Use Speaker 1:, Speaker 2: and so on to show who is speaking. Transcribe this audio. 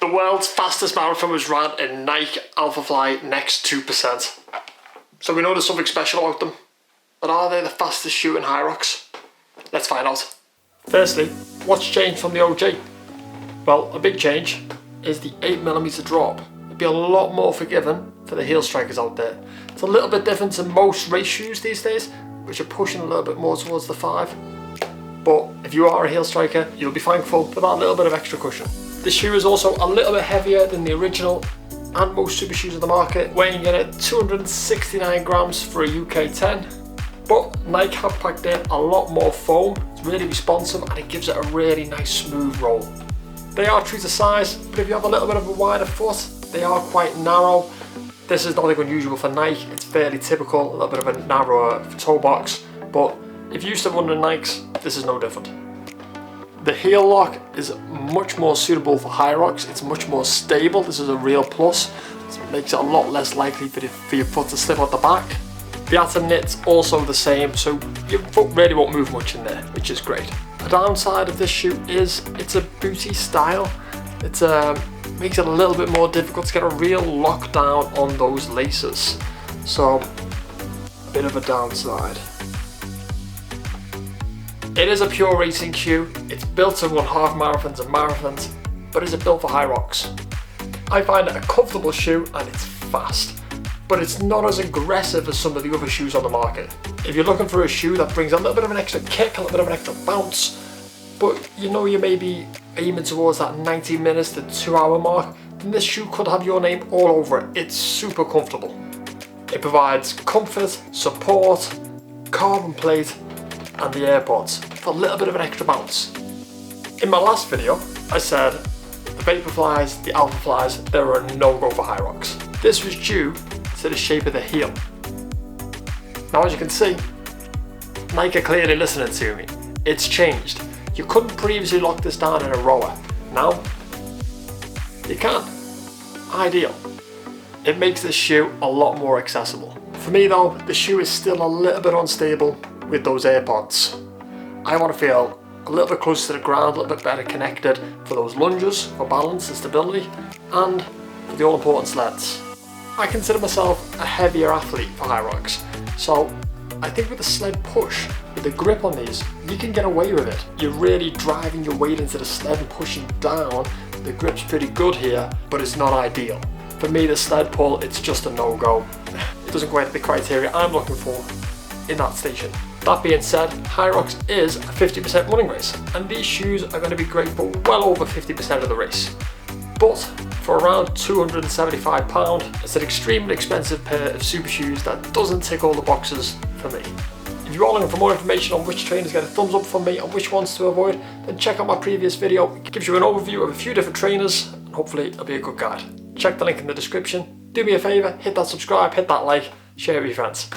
Speaker 1: The world's fastest marathon was ran in Nike Alphafly Next 2%. So we know there's something special about them. But are they the fastest shoe in Hyrox? Let's find out. Firstly, what's changed from the OG? Well, a big change is the 8mm drop. It'd be a lot more forgiving for the heel strikers out there. It's a little bit different to most race shoes these days, which are pushing a little bit more towards the 5. But if you are a heel striker, you'll be thankful for that little bit of extra cushion. This shoe is also a little bit heavier than the original and most super shoes on the market, weighing in at 269 grams for a UK 10. But Nike have packed in a lot more foam. It's really responsive and it gives it a really nice smooth roll. They are true to size, but if you have a little bit of a wider foot, they are quite narrow. This is nothing unusual for Nike. It's fairly typical, a little bit of a narrower toe box. But if you're used to running Nikes, this is no different. The heel lock is much more suitable for Hyrox. It's much more stable. This is a real plus. It makes it a lot less likely for your foot to slip out the back. The Atom Knit's also the same, so your foot really won't move much in there, which is great. The downside of this shoe is it's a booty style. It makes it a little bit more difficult to get a real lockdown on those laces. So, a bit of a downside. It is a pure racing shoe. It's built to run half marathons and marathons, but is it built for Hyrox? I find it a comfortable shoe and it's fast, but it's not as aggressive as some of the other shoes on the market. If you're looking for a shoe that brings a little bit of an extra kick, a little bit of an extra bounce, but you know you may be aiming towards that 90 minutes to 2 hour mark, then this shoe could have your name all over it. It's super comfortable. It provides comfort, support, carbon plate, and the AirPods for a little bit of an extra bounce. In my last video, I said the Vaporflies, the Alphaflies, they were a no-go for Hyrox. This was due to the shape of the heel. Now as you can see, Nike are clearly listening to me. It's changed. You couldn't previously lock this down in a rower. Now, you can. Ideal. It makes this shoe a lot more accessible. For me though, the shoe is still a little bit unstable with those AirPods. I want to feel a little bit closer to the ground, a little bit better connected for those lunges, for balance and stability, and for the all-important sleds. I consider myself a heavier athlete for Hyrox, so I think with the sled push, with the grip on these, you can get away with it. You're really driving your weight into the sled and pushing down. The grip's pretty good here, but it's not ideal. For me, the sled pull, it's just a no-go. It doesn't quite hit the criteria I'm looking for in that station. That being said, Hyrox is a 50% running race, and these shoes are going to be great for well over 50% of the race. But for around £275, it's an extremely expensive pair of super shoes that doesn't tick all the boxes for me. If you are looking for more information on which trainers get a thumbs up from me and which ones to avoid, then check out my previous video. It gives you an overview of a few different trainers, and hopefully it'll be a good guide. Check the link in the description. Do me a favour, hit that subscribe, hit that like, share it with your friends.